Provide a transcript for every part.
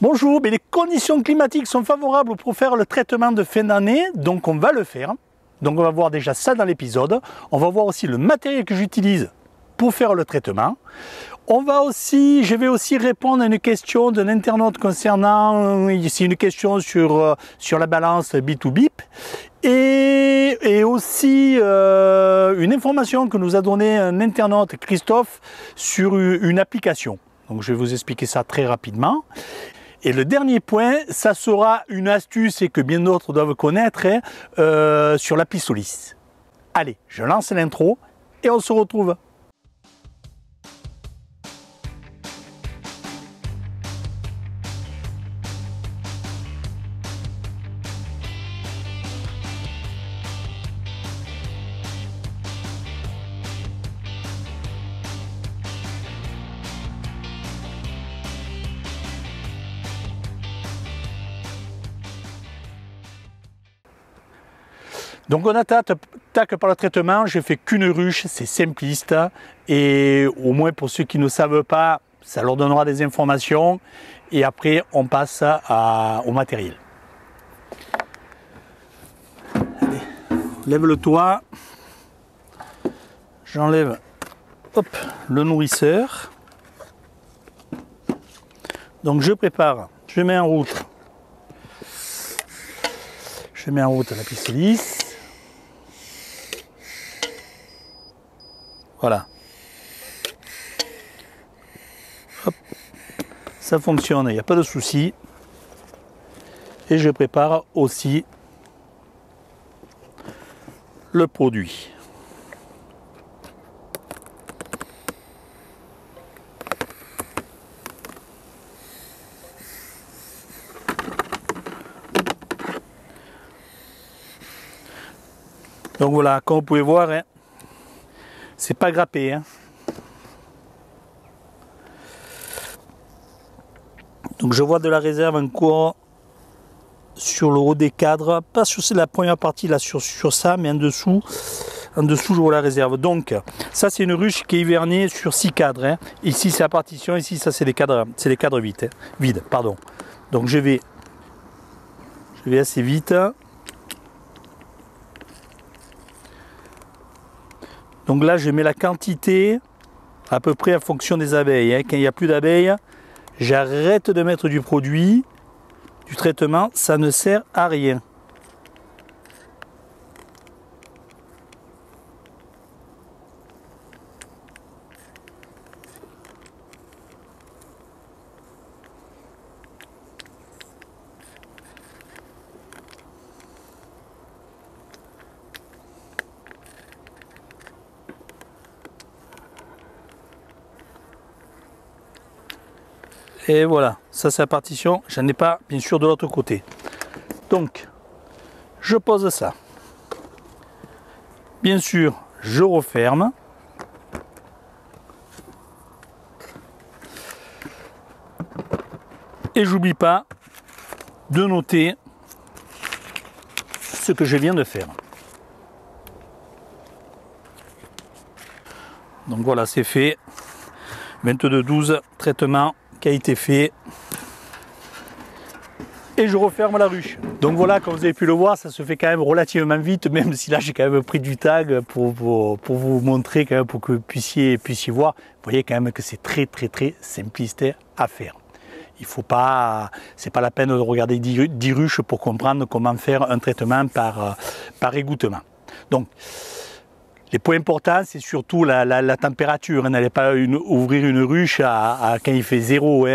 Bonjour, mais les conditions climatiques sont favorables pour faire le traitement de fin d'année, donc on va le faire. Donc on va voir déjà ça dans l'épisode. On va voir aussi le matériel que j'utilise pour faire le traitement. Je vais aussi répondre à une question d'un internaute concernant, c'est une question sur la balance B2BIP et aussi une information que nous a donnée un internaute, Christophe, sur une application. Donc je vais vous expliquer ça très rapidement. Et le dernier point, ça sera une astuce et que bien d'autres doivent connaître sur la Pistolis. Allez, je lance l'intro et on se retrouve. Donc on attaque par le traitement, je fais qu'une ruche, c'est simpliste et au moins pour ceux qui ne savent pas, ça leur donnera des informations et après on passe au matériel. Allez, lève le toit, j'enlève le nourrisseur. Donc je prépare, je mets en route la Pistolis. Voilà. Hop. Ça fonctionne, il n'y a pas de souci. Et je prépare aussi le produit. Donc voilà, comme vous pouvez voir, c'est pas grappé. Donc je vois de la réserve encore sur le haut des cadres, pas sur la première partie là, sur ça, mais en dessous je vois la réserve. Donc ça c'est une ruche qui est hivernée sur 6 cadres. Ici c'est la partition, ici ça c'est les cadres vides. Pardon. Donc je vais assez vite. Donc là, je mets la quantité à peu près en fonction des abeilles. Quand il n'y a plus d'abeilles, j'arrête de mettre du produit, du traitement, ça ne sert à rien. Et voilà, ça c'est la partition, j'en ai pas bien sûr de l'autre côté. Donc, je pose ça. Bien sûr, je referme. Et j'oublie pas de noter ce que je viens de faire. Donc voilà, c'est fait. 22-12 traitement qui a été fait et je referme la ruche. Donc voilà, comme vous avez pu le voir, ça se fait quand même relativement vite, même si là j'ai quand même pris du tag pour vous montrer quand même, pour que vous puissiez voir. Vous voyez quand même que c'est très simpliste à faire. Il faut pas, c'est pas la peine de regarder 10 ruches pour comprendre comment faire un traitement par égouttement. Donc les points importants, c'est surtout la température. N'allez pas ouvrir une ruche quand il fait 0.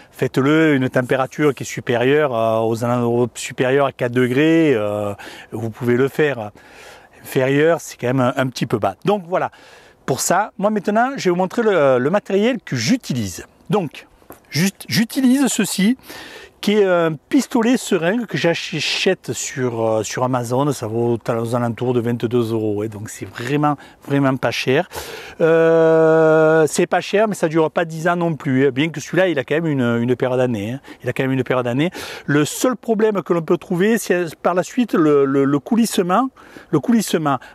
Faites-le une température qui est supérieure supérieure à 4 degrés. Vous pouvez le faire. Inférieur, c'est quand même un petit peu bas. Donc voilà. Pour ça, moi maintenant, je vais vous montrer le matériel que j'utilise. Donc, j'utilise ceci, qui est un pistolet seringue que j'achète sur Amazon. Ça vaut aux alentours de 22 €. Donc c'est vraiment pas cher. C'est pas cher, mais ça ne dure pas 10 ans non plus. Bien que celui-là, il a quand même une paire d'années. Le seul problème que l'on peut trouver, c'est par la suite le coulissement.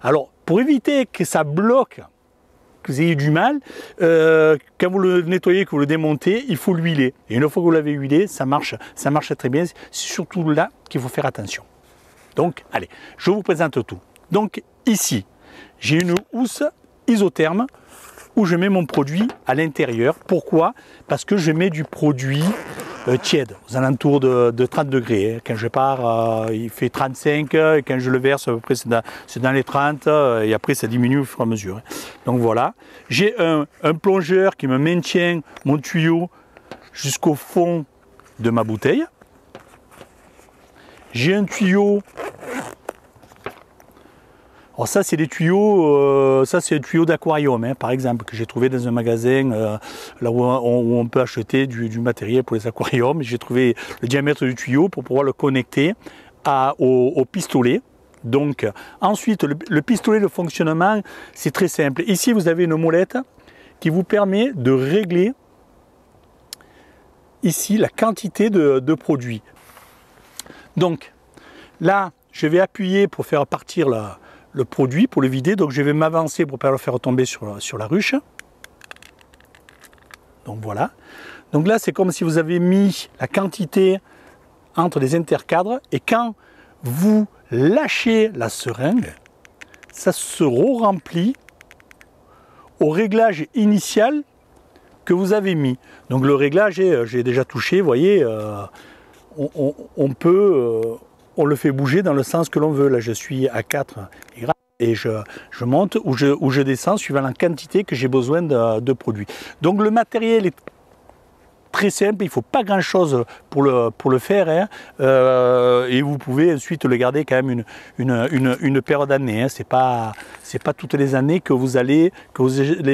Alors, pour éviter que ça bloque que vous ayez du mal, quand vous le nettoyez, que vous le démontez, il faut l'huiler. Et une fois que vous l'avez huilé, ça marche très bien. C'est surtout là qu'il faut faire attention. Donc, allez, je vous présente tout. Donc, ici, j'ai une housse isotherme où je mets mon produit à l'intérieur. Pourquoi? Parce que je mets du produit tiède, aux alentours de 30 degrés. Quand je pars, il fait 35, et quand je le verse, à peu près, c'est dans les 30, et après ça diminue au fur et à mesure. Donc voilà. J'ai un plongeur qui me maintient mon tuyau jusqu'au fond de ma bouteille. J'ai un tuyau. Alors ça c'est des tuyaux, ça c'est un tuyau d'aquarium, hein, par exemple, que j'ai trouvé dans un magasin là où on peut acheter du matériel pour les aquariums. J'ai trouvé le diamètre du tuyau pour pouvoir le connecter au pistolet. Donc ensuite le pistolet, le fonctionnement, c'est très simple. Ici vous avez une molette qui vous permet de régler ici la quantité de produit. Donc là je vais appuyer pour faire partir le produit, pour le vider. Donc je vais m'avancer pour ne pas le faire tomber sur la ruche. Donc voilà. Donc là c'est comme si vous avez mis la quantité entre les intercadres, et quand vous lâchez la seringue, ça se remplit au réglage initial que vous avez mis. Donc le réglage, j'ai déjà touché, vous voyez, on le fait bouger dans le sens que l'on veut. Là je suis à 4 et je monte ou je descends suivant la quantité que j'ai besoin de produits. Donc le matériel est très simple, il ne faut pas grand chose pour le faire, hein. Et vous pouvez ensuite le garder quand même une paire d'années, hein. C'est pas toutes les années que vous allez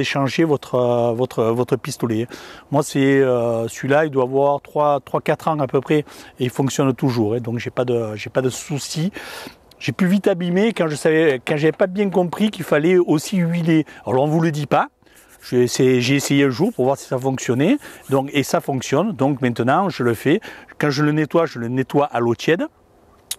changer votre pistolet. Moi c'est celui-là, il doit avoir 3-4 ans à peu près, et il fonctionne toujours, hein. Donc j'ai pas de soucis. J'ai pu vite abîmer quand j'avais pas bien compris qu'il fallait aussi huiler. Alors on ne vous le dit pas. J'ai essayé un jour pour voir si ça fonctionnait, et ça fonctionne. Donc maintenant je le fais. Quand je le nettoie à l'eau tiède.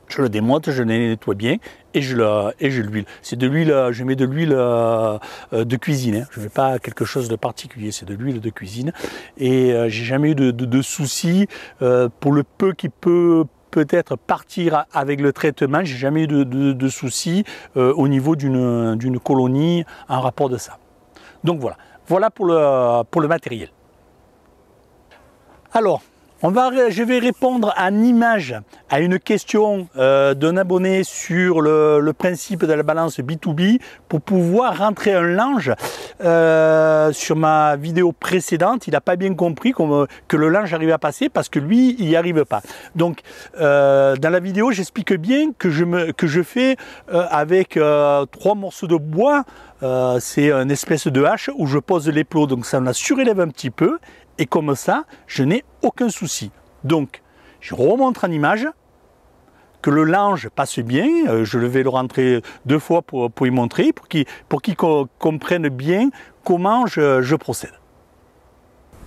Je le démonte, je le nettoie bien et je l'huile. C'est de l'huile, je mets de l'huile de cuisine, hein. Je ne mets pas quelque chose de particulier, c'est de l'huile de cuisine. Et j'ai jamais eu de soucis pour le peu qui peut-être partir avec le traitement. J'ai jamais eu de soucis au niveau d'une colonie en rapport de ça. Donc voilà pour le matériel. Alors, je vais répondre en image à une question d'un abonné sur le principe de la balance B2B pour pouvoir rentrer un lange. Sur ma vidéo précédente, il n'a pas bien compris que le lange arrivait à passer parce que lui, il n'y arrive pas. Donc, dans la vidéo, j'explique bien que je fais avec 3 morceaux de bois. C'est une espèce de hache où je pose les plots, donc ça la surélève un petit peu. Et comme ça, je n'ai aucun souci. Donc, je remonte en image que le lange passe bien. Je vais le rentrer 2 fois pour y montrer, pour qu'il comprenne bien comment je procède.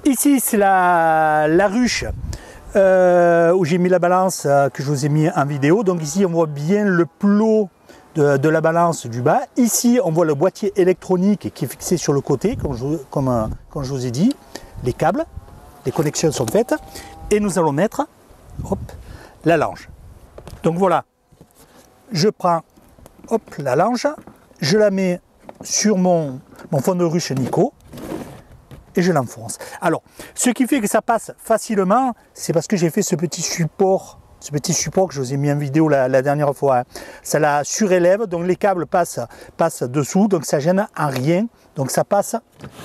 Ici, c'est la ruche où j'ai mis la balance que je vous ai mis en vidéo. Donc ici, on voit bien le plot de la balance du bas. Ici, on voit le boîtier électronique qui est fixé sur le côté, comme je vous ai dit. Les câbles, les connexions sont faites et nous allons mettre la lange. Donc voilà, je prends la lange, je la mets sur mon fond de ruche Nico et je l'enfonce. Alors, ce qui fait que ça passe facilement, c'est parce que j'ai fait ce petit support que je vous ai mis en vidéo la dernière fois, hein. Ça la surélève, donc les câbles passent dessous, donc ça gêne en rien, donc ça passe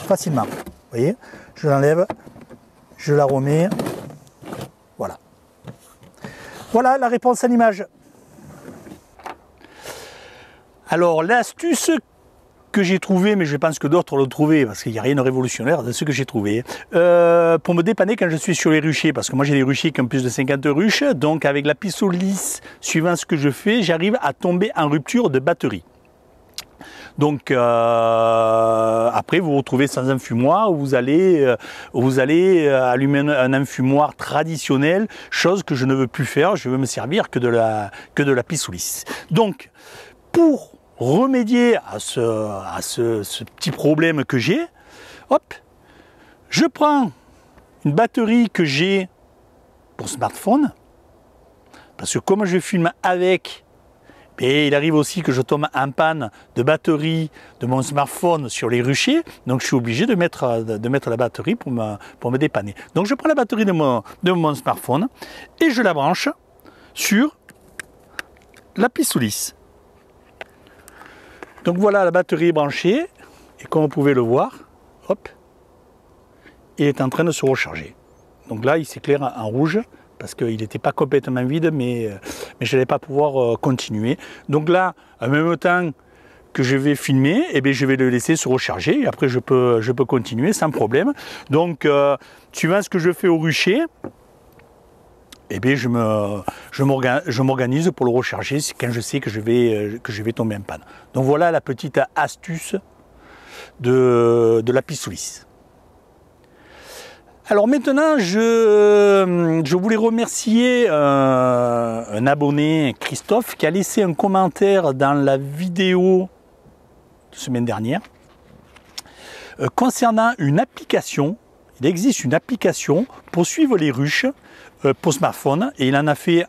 facilement. Vous voyez, je l'enlève, je la remets, voilà. Voilà la réponse à l'image. Alors l'astuce que j'ai trouvée, mais je pense que d'autres l'ont trouvé, parce qu'il n'y a rien de révolutionnaire de ce que j'ai trouvé, pour me dépanner quand je suis sur les ruchers, parce que moi j'ai des ruchers qui ont plus de 50 ruches, donc avec la pistole lisse, suivant ce que je fais, j'arrive à tomber en rupture de batterie. Donc après vous vous retrouvez sans un fumoir où vous allez allumer un enfumoir traditionnel, chose que je ne veux plus faire. Je veux me servir que de la pistole lisse. Donc pour remédier à ce petit problème que j'ai, hop, je prends une batterie que j'ai pour smartphone, parce que comme je filme avec, et il arrive aussi que je tombe en panne de batterie de mon smartphone sur les ruchers, donc je suis obligé de mettre la batterie pour me dépanner. Donc je prends la batterie de mon smartphone et je la branche sur la piste lisse. Donc voilà, la batterie est branchée et comme vous pouvez le voir, hop, il est en train de se recharger. Donc là, il s'éclaire en rouge parce qu'il n'était pas complètement vide, mais je n'allais pas pouvoir continuer. Donc là, en même temps que je vais filmer, eh bien, je vais le laisser se recharger et après je peux continuer sans problème. Donc, suivant ce que je fais au rucher, eh bien, je m'organise pour le recharger quand je sais que je vais tomber en panne. Donc voilà la petite astuce de la piste lisse. Alors maintenant, je voulais remercier un abonné, Christophe, qui a laissé un commentaire dans la vidéo de semaine dernière concernant une application. Il existe une application pour suivre les ruches pour smartphone et il en a fait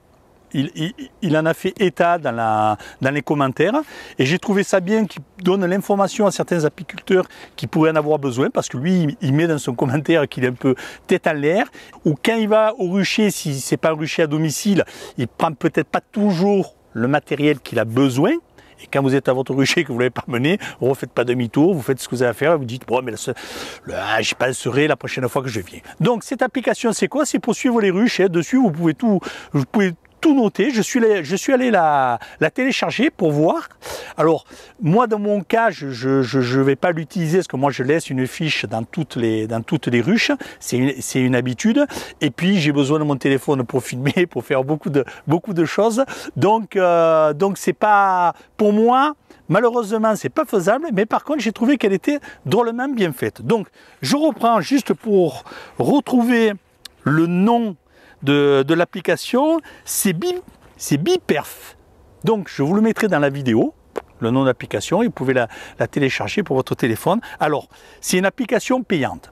état dans les commentaires et j'ai trouvé ça bien qu'il donne l'information à certains apiculteurs qui pourraient en avoir besoin parce que lui il met dans son commentaire qu'il est un peu tête en l'air ou quand il va au rucher, si c'est pas un rucher à domicile, il prend peut-être pas toujours le matériel qu'il a besoin. Et quand vous êtes à votre rucher que vous ne l'avez pas mené, vous ne faites pas demi-tour, vous faites ce que vous avez à faire, vous dites, bon, mais j'y penserai la prochaine fois que je viens. Donc, cette application, c'est quoi? C'est pour suivre les ruches. Dessus, vous pouvez tout noter. Je suis allé la télécharger pour voir. Alors, moi, dans mon cas, je vais pas l'utiliser parce que moi, je laisse une fiche dans toutes les ruches. C'est une habitude. Et puis, j'ai besoin de mon téléphone pour filmer, pour faire beaucoup de choses. Donc c'est pas, pour moi, malheureusement, c'est pas faisable. Mais par contre, j'ai trouvé qu'elle était drôlement bien faite. Donc, je reprends juste pour retrouver le nom de l'application, c'est Biperf. Donc je vous le mettrai dans la vidéo, le nom d'application, et vous pouvez la télécharger pour votre téléphone. Alors, c'est une application payante.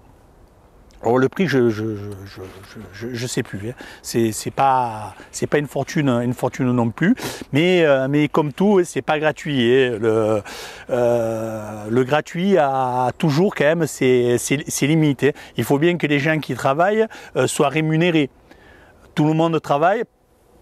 Alors le prix, je sais plus. Hein. C'est pas une fortune non plus. Mais comme tout, c'est pas gratuit. Hein. Le gratuit a toujours quand même ses limites. Hein. Il faut bien que les gens qui travaillent soient rémunérés. Tout le monde travaille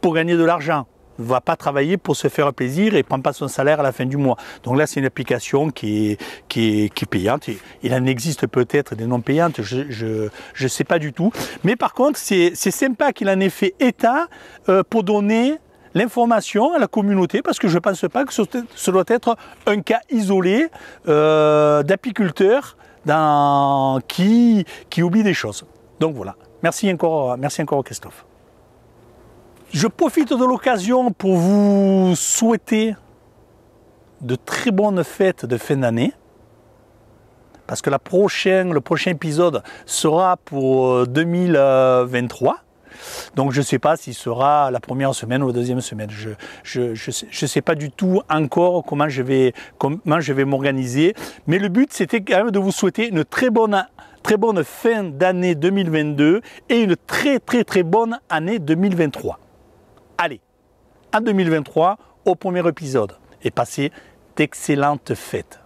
pour gagner de l'argent. Ne va pas travailler pour se faire plaisir et ne prend pas son salaire à la fin du mois. Donc là, c'est une application qui est payante. Il en existe peut-être des non payantes, je ne sais pas du tout. Mais par contre, c'est sympa qu'il en ait fait état pour donner l'information à la communauté, parce que je ne pense pas que ce doit être un cas isolé d'apiculteurs qui oublie des choses. Donc voilà. Merci encore Christophe. Je profite de l'occasion pour vous souhaiter de très bonnes fêtes de fin d'année, parce que le prochain épisode sera pour 2023. Donc je ne sais pas s'il sera la première semaine ou la deuxième semaine. Je sais pas du tout encore comment je vais m'organiser. Mais le but, c'était quand même de vous souhaiter une très bonne fin d'année 2022 et une très bonne année 2023. Allez, en 2023, au premier épisode, et passez d'excellentes fêtes.